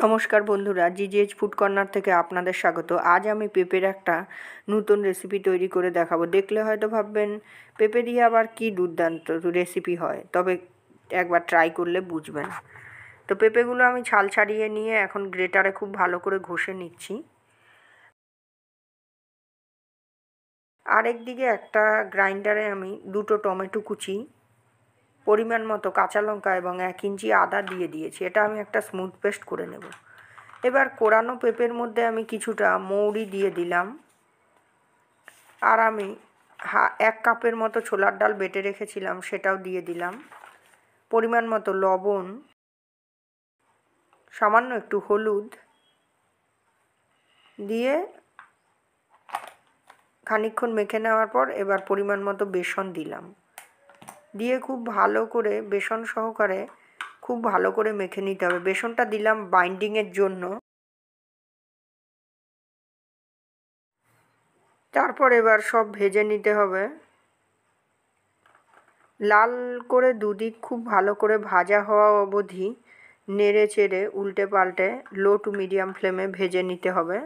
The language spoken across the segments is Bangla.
নমস্কার বন্ধুরা, জিজিএইচ ফুড কর্নার থেকে আপনাদের স্বাগত। আজ আমি পেঁপের একটা নতুন রেসিপি তৈরি করে দেখাবো। দেখলে হয়তো ভাববেন পেঁপে দিয়ে আবার কি দুর্দান্ত রেসিপি হয়, তবে একবার ট্রাই করলে বুঝবেন। তো পেঁপেগুলো আমি ছাল ছাড়িয়ে নিয়ে এখন গ্রেটারে খুব ভালো করে ঘষে নিচ্ছি। আরেকদিকে একটা গ্রাইন্ডারে আমি 2টো টমেটো কুচি, পরিমাণ মতো কাঁচা লঙ্কা এবং 1 ইঞ্চি আদা দিয়ে দিয়েছি। এটা আমি একটা স্মুথ পেস্ট করে নেব। এবার কোরানো পেঁপের মধ্যে আমি কিছুটা মৌরি দিয়ে দিলাম, আর আমি 1 কাপের মতো ছোলার ডাল বেটে রেখেছিলাম সেটাও দিয়ে দিলাম, পরিমাণ মতো লবণ, সামান্য একটু হলুদ দিয়ে খানিকক্ষণ মেখে নেওয়ার পর এবার পরিমাণ মতো বেসন দিলাম, দিয়ে খুব ভালো করে বেসন সহকারে খুব ভালো করে মেখে নিতে হবে। বেসনটা দিলাম বাইন্ডিংয়ের জন্য। তারপর এবার সব ভেজে নিতে হবে। লাল করে দুদিক খুব ভালো করে ভাজা হওয়া অবধি নেড়ে চেড়ে উল্টে পাল্টে লো টু মিডিয়াম ফ্লেমে ভেজে নিতে হবে।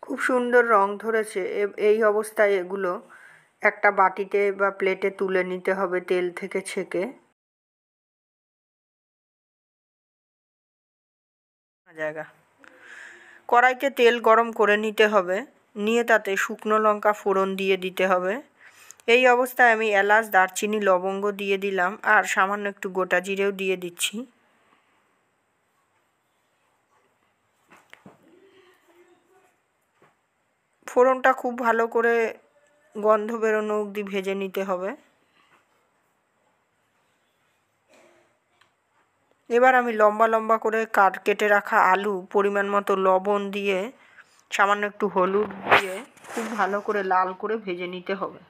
খুব সুন্দর রং ধরেছে। এই অবস্থায় এগুলো একটা বাটিতে বা প্লেটে তুলে নিতে হবে তেল থেকে ছেঁকে। জায়গা কড়াইতে তেল গরম করে নিতে হবে, নিয়ে তাতে শুকনো লঙ্কা ফোড়ন দিয়ে দিতে হবে। এই অবস্থায় আমি এলাচ, দারচিনি, লবঙ্গ দিয়ে দিলাম, আর সামান্য একটু গোটা জিরেও দিয়ে দিচ্ছি। ফোড়নটা খুব ভালো করে গন্ধ বেরোনো অবধি ভেজে নিতে হবে। এবার আমি লম্বা লম্বা করে কেটে রাখা আলু, পরিমাণ মতো লবণ দিয়ে সামান্য একটু হলুদ দিয়ে খুব ভালো করে লাল করে ভেজে নিতে হবে।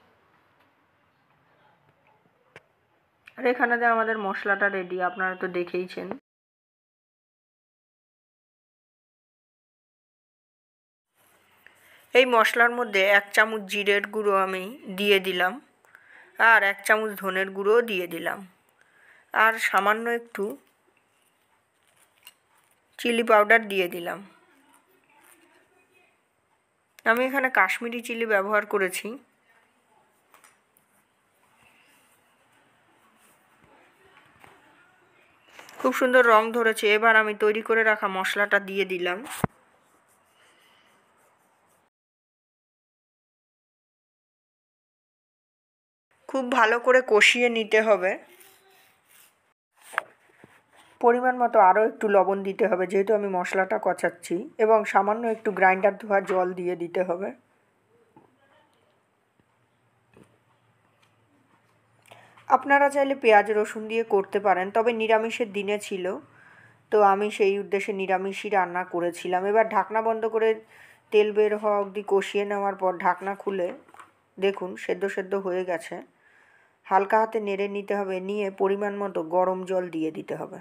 আর এখানে যে আমাদের মশলাটা রেডি, আপনারা তো দেখেইছেন। এই মশলার মধ্যে 1 চামচ জিরের গুঁড়ো আমি দিয়ে দিলাম, আর 1 চামচ ধনের গুঁড়োও দিয়ে দিলাম, আর সামান্য একটু চিলি পাউডার দিয়ে দিলাম। আমি এখানে কাশ্মীরি চিলি ব্যবহার করেছি। খুব সুন্দর রং ধরেছে। এবার আমি তৈরি করে রাখা মশলাটা দিয়ে দিলাম। খুব ভালো করে কষিয়ে নিতে হবে। পরিমাণ মতো আরও একটু লবণ দিতে হবে, যেহেতু আমি মশলাটা কষাচ্ছি, এবং সামান্য একটু গ্রাইন্ডার ধোয়া জল দিয়ে দিতে হবে। আপনারা চাইলে পেঁয়াজ রসুন দিয়ে করতে পারেন, তবে নিরামিষের দিনে ছিল, তো আমি সেই উদ্দেশ্যে নিরামিষই রান্না করেছিলাম। এবার ঢাকনা বন্ধ করে তেল বের হওয়া অবধি কষিয়ে নেওয়ার পর ঢাকনা খুলে দেখুন সেদ্ধ সেদ্ধ হয়ে গেছে। হালকা হাতে নেড়ে নিতে হবে, নিয়ে পরিমাণ মতো গরম জল দিয়ে দিতে হবে।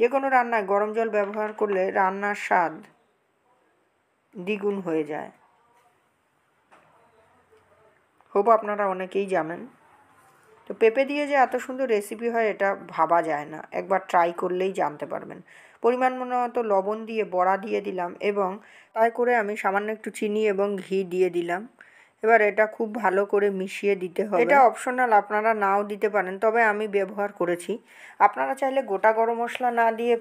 যে কোনো রান্নায় গরম জল ব্যবহার করলে রান্নার স্বাদ দ্বিগুণ হয়ে যায়। হোপ আপনারা অনেকেই জানেন। তো পেঁপে দিয়ে যে এত সুন্দর রেসিপি হয় এটা ভাবা যায় না, একবার ট্রাই করলেই জানতে পারবেন। পরিমাণ মতো লবণ দিয়ে বড়া দিয়ে দিলাম, এবং তাই করে আমি সামান্য একটু চিনি এবং ঘি দিয়ে দিলাম। এবার এটা খুব ভালো করে মিশিয়ে দিতে হবে। এটা অপশনাল, আপনারা নাও দিতে পারেন, তবে আমি ব্যবহার করেছি। আপনারা চাইলে গোটা গরম মশলা না দিয়ে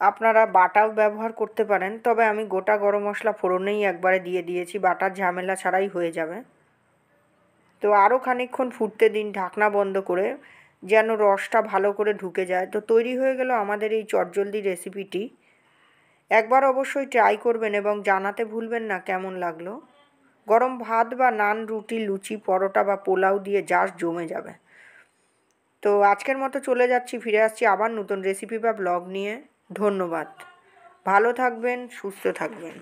আপনারা বাটাও ব্যবহার করতে পারেন, তবে আমি গোটা গরম মশলা ফোড়নেই একবারে দিয়ে দিয়েছি, বাটার ঝামেলা ছাড়াই হয়ে যাবে। তো আরও খানিকক্ষণ ফুটতে দিন ঢাকনা বন্ধ করে, যেন রসটা ভালো করে ঢুকে যায়। তো তৈরি হয়ে গেল আমাদের এই চটজলদি রেসিপিটি। একবার অবশ্যই ট্রাই করবেন এবং জানাতে ভুলবেন না কেমন লাগলো। গরম ভাত বা নান, রুটি, লুচি, পরোটা বা পোলাও দিয়ে জাস্ট জমে যাবে। তো আজকের মতো চলে যাচ্ছি, ফিরে আসছি আবার নতুন রেসিপি বা ব্লগ নিয়ে। ধন্যবাদ। ভালো থাকবেন, সুস্থ থাকবেন।